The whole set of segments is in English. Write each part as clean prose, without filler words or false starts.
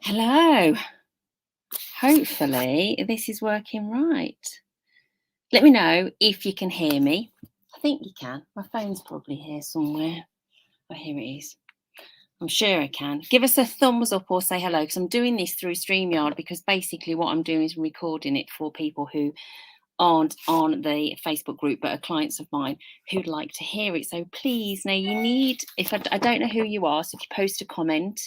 Hello. Hopefully this is working right. Let me know if you can hear me. I think you can. My phone's probably here somewhere. Oh, here it is. I'm sure I can. Give us a thumbs up or say hello, because I'm doing this through StreamYard, because basically what I'm doing is recording it for people who aren't on the Facebook group but are clients of mine who'd like to hear it. So please, now you need, if I don't know who you are, so if you post a comment,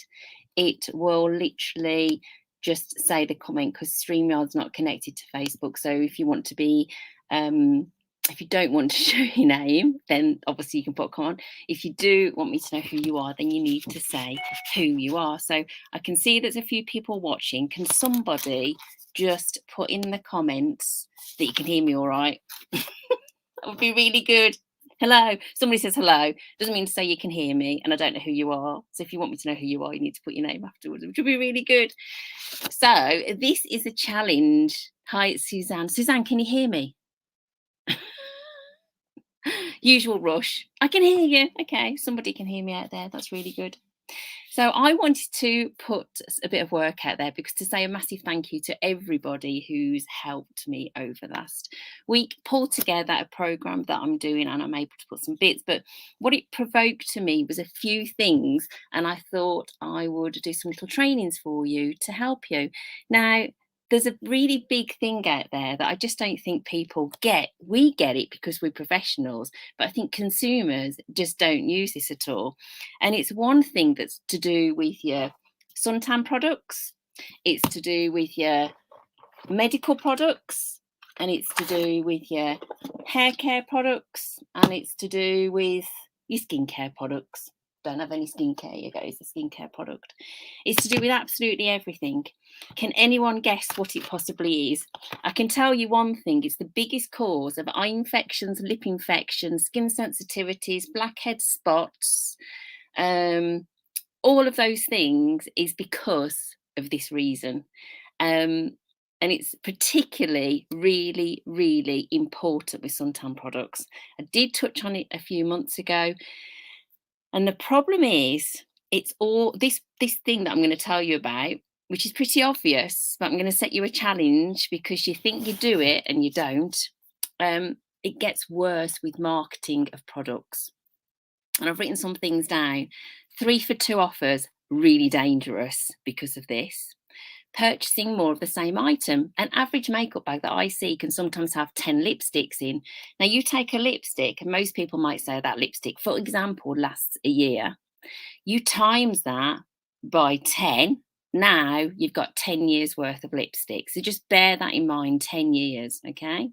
it will literally just say the comment, because StreamYard's not connected to Facebook. So if you want to be, if you don't want to show your name, then obviously you can put a comment. If you do want me to know who you are, then you need to say who you are. So I can see there's a few people watching. Can somebody just put in the comments that you can hear me all right? That would be really good. Hello. Somebody says hello. Doesn't mean to say you can hear me, and I don't know who you are. So if you want me to know who you are, you need to put your name afterwards, which would be really good. So this is a challenge. Hi, it's Suzanne. Suzanne, can you hear me? Usual rush. I can hear you. Okay, somebody can hear me out there. That's really good. So I wanted to put a bit of work out there, because to say a massive thank you to everybody who's helped me over the last week pull together a program that I'm doing, and I'm able to put some bits. But what it provoked to me was a few things, and I thought I would do some little trainings for you to help you. Now, there's a really big thing out there that I just don't think people get. We get it because we're professionals, but I think consumers just don't use this at all. And it's one thing that's to do with your suntan products, it's to do with your medical products, and it's to do with your hair care products, and it's to do with your skincare products. Don't have any skincare, you guys, a skincare product. It's to do with absolutely everything. Can anyone guess what it possibly is? I can tell you one thing: it's the biggest cause of eye infections, lip infections, skin sensitivities, blackhead spots. All of those things is because of this reason. And it's particularly really important with suntan products. I did touch on it a few months ago, and the problem is it's all this thing that I'm going to tell you about, which is pretty obvious, but I'm going to set you a challenge because you think you do it and you don't. It gets worse with marketing of products. And I've written some things down. 3 for 2 offers, really dangerous because of this. Purchasing more of the same item. An average makeup bag that I see can sometimes have 10 lipsticks in. Now, you take a lipstick, and most people might say that lipstick, for example, lasts a year. You times that by 10. Now you've got 10 years worth of lipstick. So just bear that in mind, 10 years, okay?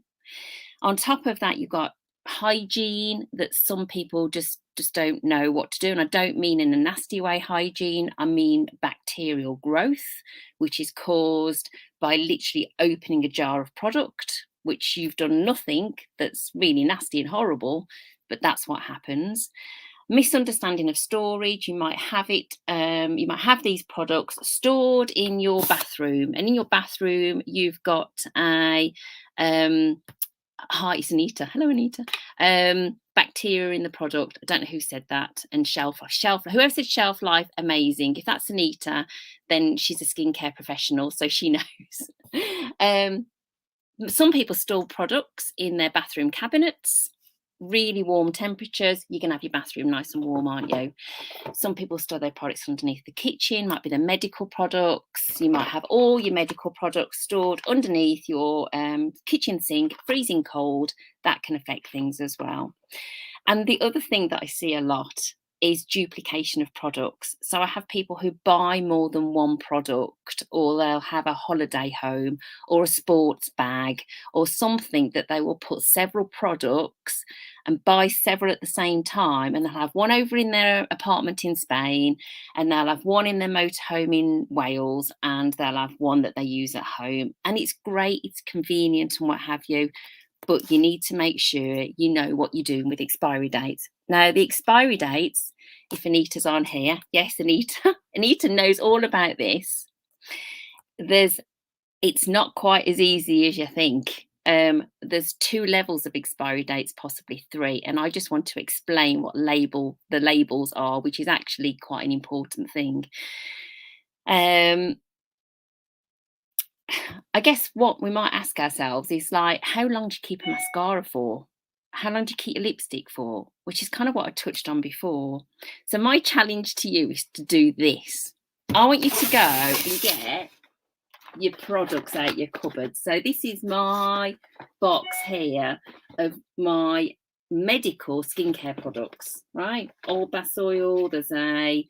On top of that, you've got hygiene that some people just don't know what to do. And I don't mean in a nasty way hygiene, I mean bacterial growth, which is caused by literally opening a jar of product, which you've done nothing, that's really nasty and horrible, but that's what happens. Misunderstanding of storage. You might have these products stored in your bathroom, and in your bathroom you've got a hi, it's Anita. Hello, Anita. Bacteria in the product. I don't know who said that. And shelf life. Whoever said shelf life, amazing. If that's Anita, then she's a skincare professional, so she knows. Some people store products in their bathroom cabinets. Really warm temperatures. You can have your bathroom nice and warm, aren't you? Some people store their products underneath the kitchen, might be the medical products. You might have all your medical products stored underneath your kitchen sink, freezing cold. That can affect things as well. And the other thing that I see a lot is duplication of products. So I have people who buy more than one product, or they'll have a holiday home or a sports bag or something that they will put several products and buy several at the same time. And they'll have one over in their apartment in Spain, and they'll have one in their motorhome in Wales, and they'll have one that they use at home. And it's great, it's convenient and what have you. But you need to make sure you know what you're doing with expiry dates. Now, the expiry dates, if Anita's on here, yes, Anita, Anita knows all about this. It's not quite as easy as you think. There's 2 levels of expiry dates, possibly 3, and I just want to explain what the labels are, which is actually quite an important thing. I guess what we might ask ourselves is like, how long do you keep a mascara for? How long do you keep your lipstick for? Which is kind of what I touched on before. So my challenge to you is to do this. I want you to go and get your products out your cupboard. So this is my box here of my medical skincare products, right? Old bath oil, there's a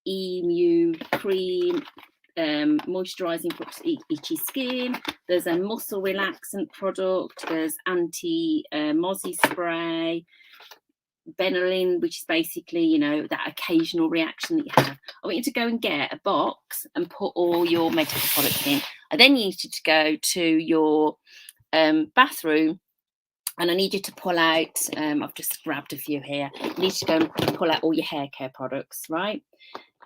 emu cream, moisturizing for itchy skin, there's a muscle relaxant product, there's anti mozzie spray, Benylin, which is basically, you know, that occasional reaction that you have. I want you to go and get a box and put all your medical products in. I then need you to go to your bathroom, and I need you to pull out, I've just grabbed a few here. You need to go and pull out all your hair care products, right?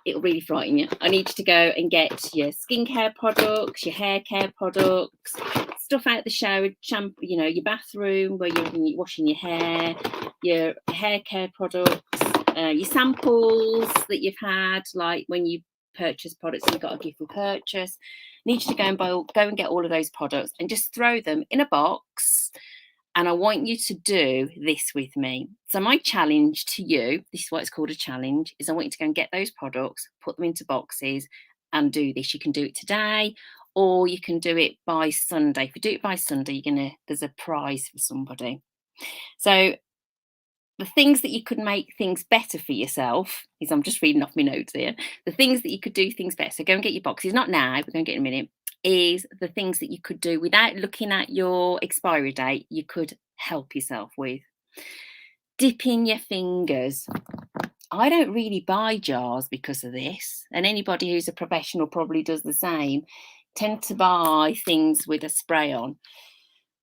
It'll really frighten you. I need you to go and get your skincare products, your hair care products, stuff out the shower, shampoo, you know, your bathroom where you're washing your hair, your hair care products, your samples that you've had, like when you purchase products and you've got a gift with purchase. I need you to go and get all of those products and just throw them in a box. And I want you to do this with me. So my challenge to you, this is why it's called a challenge, is I want you to go and get those products, put them into boxes and do this. You can do it today or you can do it by Sunday. If you do it by Sunday, there's a prize for somebody. So the things that you could make things better for yourself is, I'm just reading off my notes here, the things that you could do things better. So go and get your boxes, not now, we're going to get in a minute, is the things that you could do without looking at your expiry date, you could help yourself with. Dipping your fingers. I don't really buy jars because of this, and anybody who's a professional probably does the same. Tend to buy things with a spray on.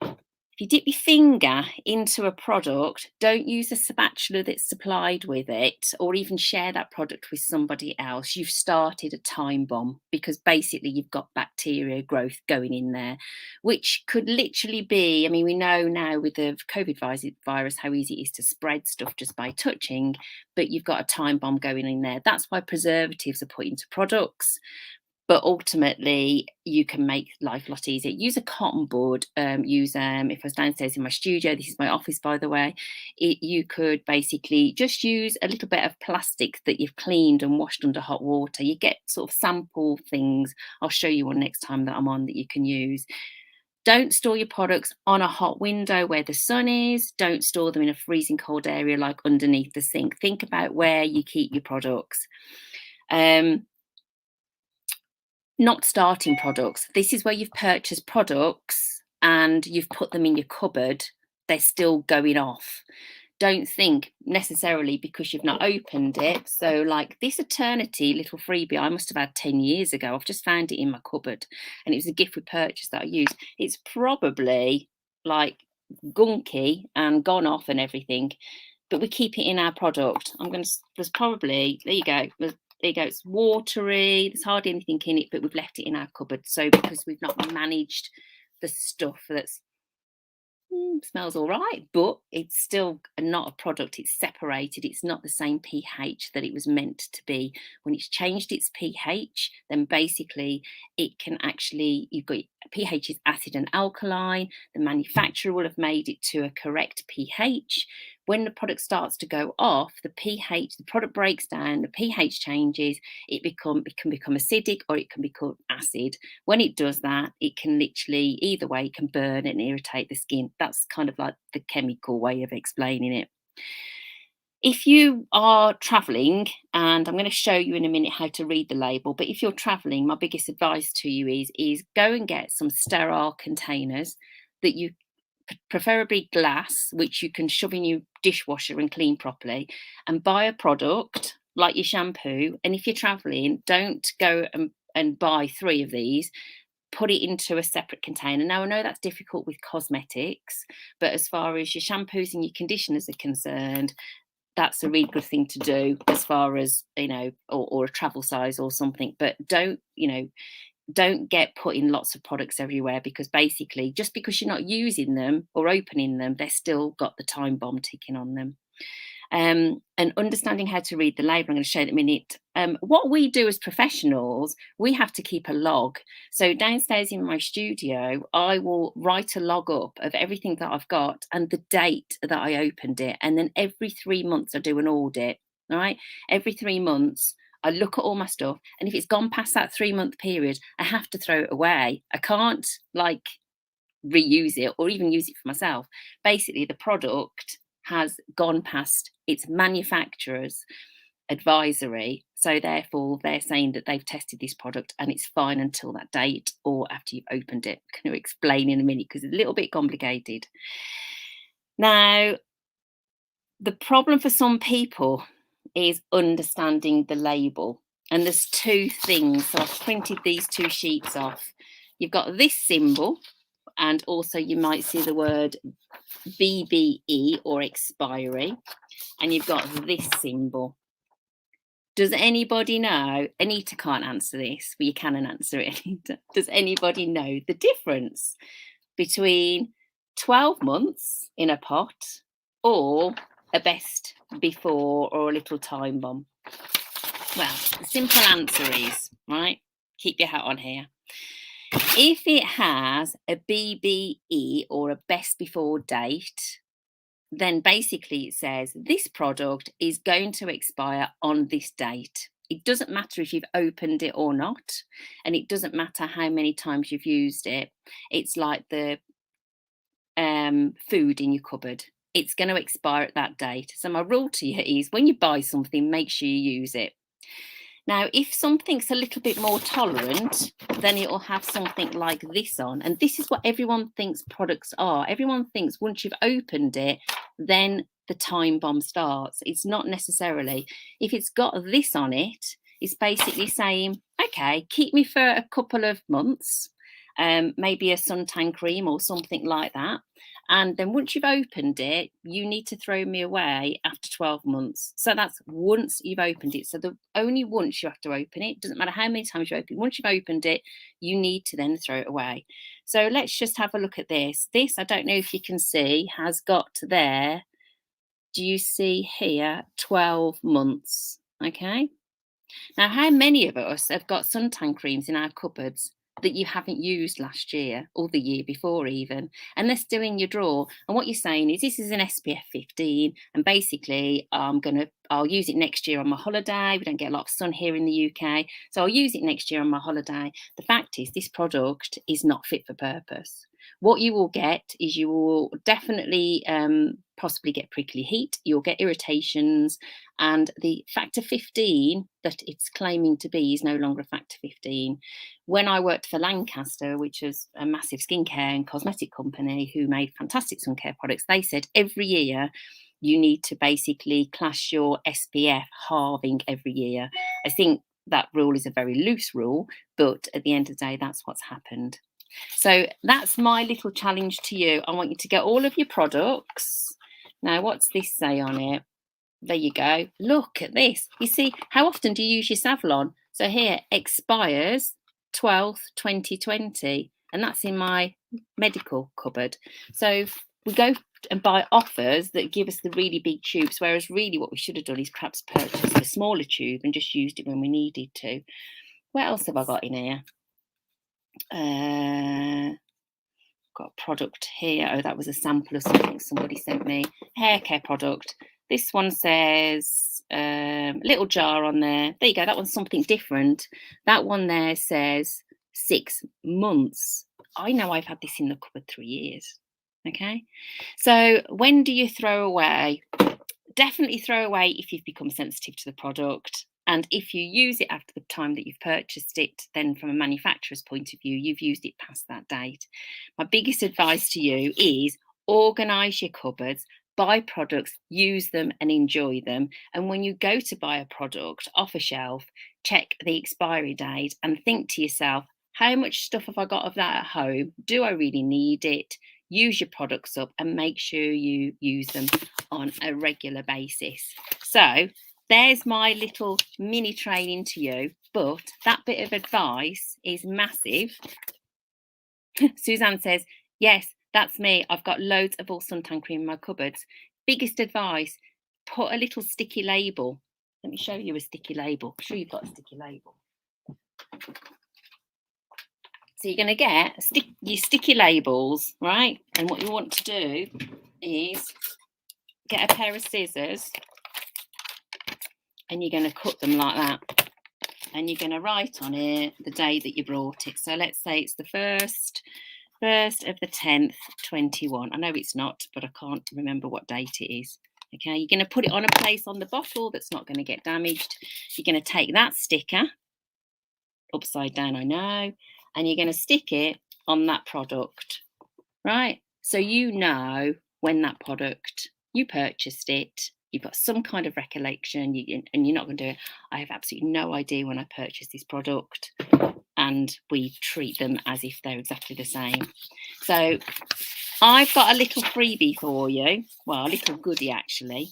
If you dip your finger into a product, don't use a spatula that's supplied with it, or even share that product with somebody else. You've started a time bomb, because basically you've got bacteria growth going in there, which could literally be, I mean, we know now with the COVID virus how easy it is to spread stuff just by touching, but you've got a time bomb going in there. That's why preservatives are put into products. But ultimately, you can make life a lot easier. Use a cotton bud. If I was downstairs in my studio, this is my office, by the way, you could basically just use a little bit of plastic that you've cleaned and washed under hot water. You get sort of sample things. I'll show you one next time that I'm on that you can use. Don't store your products on a hot window where the sun is. Don't store them in a freezing cold area like underneath the sink. Think about where you keep your products. Not starting products. This is where you've purchased products and you've put them in your cupboard. They're still going off. Don't think necessarily because you've not opened it. So like this Eternity little freebie I must have had 10 years ago. I've just found it in my cupboard and it was a gift with purchase that I used. It's probably like gunky and gone off and everything, but we keep it in our product. There's probably, there you go. There you go, it's watery, there's hardly anything in it, but we've left it in our cupboard. So because we've not managed the stuff that's smells all right, but it's still not a product, it's separated, it's not the same pH that it was meant to be. When it's changed its pH, then basically it can actually, you've got pH is acid and alkaline, the manufacturer will have made it to a correct pH. When the product starts to go off, the pH, the product breaks down, the pH changes, it can become acidic or it can become acid. When it does that, it can literally, either way, it can burn and irritate the skin. That's kind of like the chemical way of explaining it. If you are traveling, and I'm going to show you in a minute how to read the label, but if you're traveling, my biggest advice to you is go and get some sterile containers that you, preferably glass, which you can shove in your dishwasher and clean properly, and buy a product like your shampoo. And if you're traveling, don't go and buy 3 of these. Put it into a separate container. Now, I know that's difficult with cosmetics, but as far as your shampoos and your conditioners are concerned, that's a really good thing to do as far as, you know, or a travel size or something. But don't get putting lots of products everywhere, because basically just because you're not using them or opening them, they've still got the time bomb ticking on them. and understanding how to read the label. I'm going to show you in a minute. What we do as professionals, we have to keep a log. So downstairs in my studio, I will write a log up of everything that I've got and the date that I opened it. And then every 3 months, I do an audit, right? Every 3 months, I look at all my stuff. And if it's gone past that 3-month period, I have to throw it away. I can't like reuse it or even use it for myself. Basically, the product has gone past its manufacturer's advisory, so therefore they're saying that they've tested this product and it's fine until that date or after you've opened it. I'm going to explain in a minute because it's a little bit complicated. Now, the problem for some people is understanding the label, and there's two things. So I've printed these 2 sheets off. You've got this symbol, and also you might see the word BBE or expiry, and you've got this symbol. Does anybody know? Anita can't answer this, but you can answer it, Anita. Does anybody know the difference between 12 months in a pot or a best before or a little time bomb? Well, the simple answer is, right, keep your hat on here. If it has a BBE or a best before date, then basically it says this product is going to expire on this date. It doesn't matter if you've opened it or not, and it doesn't matter how many times you've used it. It's like the food in your cupboard. It's going to expire at that date. So my rule to you is when you buy something, make sure you use it. Now, if something's a little bit more tolerant, then it will have something like this on. And this is what everyone thinks products are. Everyone thinks once you've opened it, then the time bomb starts. It's not necessarily. If it's got this on it, it's basically saying, okay, keep me for a couple of months, maybe a suntan cream or something like that. And then once you've opened it, you need to throw me away after 12 months. So that's once you've opened it. So only once you have to open it. Doesn't matter how many times you open it. Once you've opened it, you need to then throw it away. So let's just have a look at this. This, I don't know if you can see, has got there. Do you see here 12 months? Okay. Now, how many of us have got suntan creams in our cupboards that you haven't used last year or the year before even, and they're still in your drawer? And what you're saying is this is an SPF 15 and basically I'll use it next year on my holiday. We don't get a lot of sun here in the UK, so I'll use it next year on my holiday. The fact is this product is not fit for purpose. What you will get is you will definitely possibly get prickly heat, you'll get irritations, and the factor 15 that it's claiming to be is no longer a factor 15. When I worked for Lancaster, which is a massive skincare and cosmetic company who made fantastic sun care products, they said every year you need to basically class your SPF halving every year. I think that rule is a very loose rule, but at the end of the day, that's what's happened. So that's my little challenge to you. I want you to get all of your products. Now, what's this say on it? There you go. Look at this. You see, how often do you use your Savlon? So here, expires 12th, 2020. And that's in my medical cupboard. So we go and buy offers that give us the really big tubes, whereas really what we should have done is perhaps purchase the smaller tube and just used it when we needed to. What else have I got in here? Got a product here. Oh, that was a sample of something somebody sent me. Hair care product. This one says little jar on there. There you go. That one's something different. That one there says 6 months. I know I've had this in the cupboard 3 years. Okay. So when do you throw away? Definitely throw away if you've become sensitive to the product. And if you use it after the time that you've purchased it, then from a manufacturer's point of view, you've used it past that date. My biggest advice to you is organise your cupboards, buy products, use them and enjoy them. And when you go to buy a product off a shelf, check the expiry date and think to yourself, how much stuff have I got of that at home? Do I really need it? Use your products up and make sure you use them on a regular basis. So there's my little mini training to you, but that bit of advice is massive. Suzanne says, yes, that's me. I've got loads of all suntan cream in my cupboards. Biggest advice, put a little sticky label. Let me show you a sticky label. I'm sure you've got a sticky label. So you're going to get your sticky labels, right? And what you want to do is get a pair of scissors and you're going to cut them like that. And you're going to write on it the day that you brought it. So let's say it's the 1st of the 10th, 21. I know it's not, but I can't remember what date it is. Okay, you're going to put it on a place on the bottle that's not going to get damaged. You're going to take that sticker, upside down, I know, and you're going to stick it on that product, right? So you know when that product, you purchased it, you've got some kind of recollection, and you're not going to do it. I have absolutely no idea when I purchased this product, and we treat them as if they're exactly the same. So I've got a little freebie for you. Well, a little goodie, actually.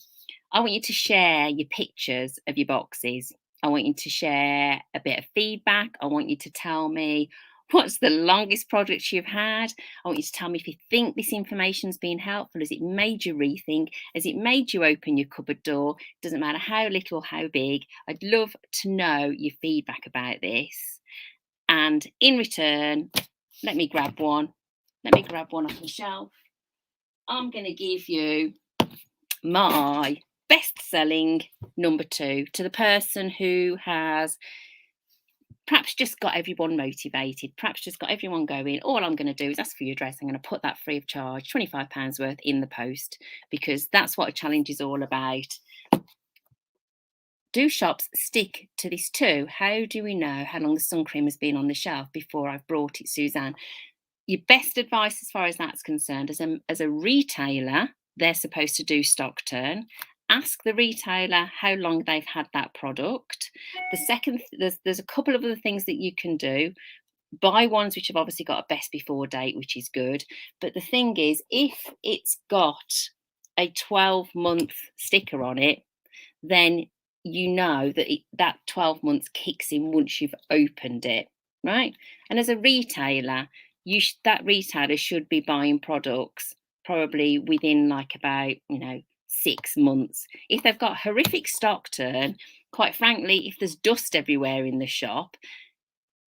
I want you to share your pictures of your boxes. I want you to share a bit of feedback. I want you to tell me what's the longest product you've had. I want you to tell me if you think this information's been helpful. Has it made you rethink? Has it made you open your cupboard door? Doesn't matter how little, how big. I'd love to know your feedback about this. And in return, let me grab one. Let me grab one off the shelf. I'm going to give you my best-selling number 2 to the person who has perhaps just got everyone motivated, perhaps just got everyone going. All I'm going to do is ask for your address. I'm going to put that free of charge, £25 worth, in the post, because that's what a challenge is all about. Do shops stick to this too? How do we know how long the sun cream has been on the shelf before I've brought it, Suzanne? Your best advice as far as that's concerned, as a retailer, they're supposed to do stock turn. Ask the retailer how long they've had that product. The second, there's a couple of other things that you can do. Buy ones which have obviously got a best before date, which is good. But the thing is, if it's got a 12-month sticker on it, then you know that that 12 months kicks in once you've opened it, right? And as a retailer, that retailer should be buying products probably within like about 6 months. If they've got horrific stock turn, quite frankly, if there's dust everywhere in the shop,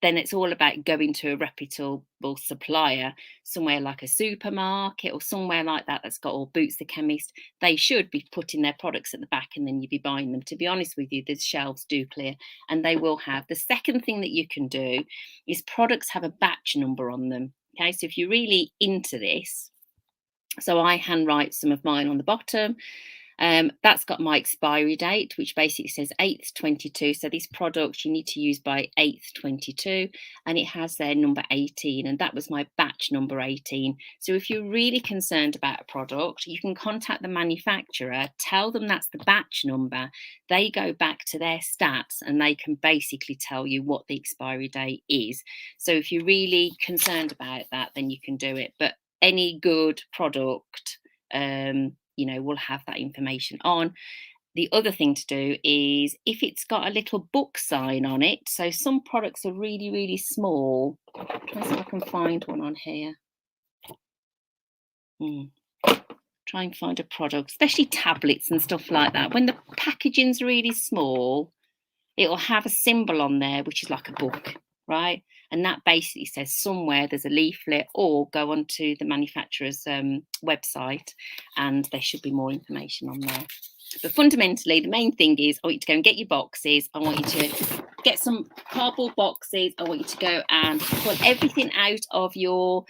then it's all about going to a reputable supplier, somewhere like a supermarket or somewhere like that that's got, or Boots the Chemist. They should be putting their products at the back and then you'd be buying them. To be honest with you, the shelves do clear and they will have. The second thing that you can do is products have a batch number on them. Okay, so if you're really into this, so I handwrite some of mine on the bottom. That's got my expiry date, which basically says 8th 22. So this product you need to use by 8th 22, and it has their number 18, and that was my batch number 18. So if you're really concerned about a product, you can contact the manufacturer, tell them that's the batch number. They go back to their stats and they can basically tell you what the expiry date is. So if you're really concerned about that, then you can do it. But any good product, will have that information on. The other thing to do is if it's got a little book sign on it. So some products are really, really small. Try see if I can find one on here. Try and find a product, especially tablets and stuff like that. When the packaging's really small, it'll have a symbol on there, which is like a book, right? And that basically says somewhere there's a leaflet, or go onto the manufacturer's website and there should be more information on there. But fundamentally, the main thing is I want you to go and get your boxes. I want you to get some cardboard boxes. I want you to go and pull everything out of your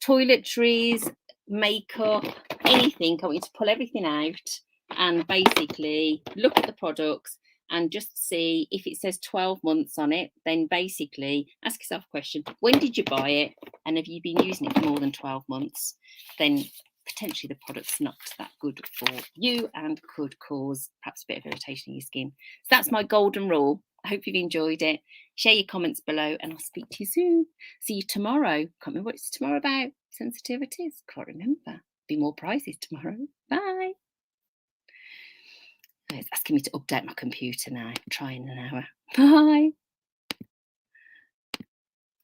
toiletries, makeup, anything. I want you to pull everything out and basically look at the products and just see if it says 12 months on it. Then basically ask yourself a question: when did you buy it, and have you been using it for more than 12 months? Then potentially the product's not that good for you and could cause perhaps a bit of irritation in your skin. So that's my golden rule. I hope you've enjoyed it. Share your comments below and I'll speak to you soon. See you tomorrow. Can't remember what it's tomorrow about. Sensitivities. Can't remember. Be more prizes tomorrow. Bye. It's asking me to update my computer now. Try in an hour. Bye.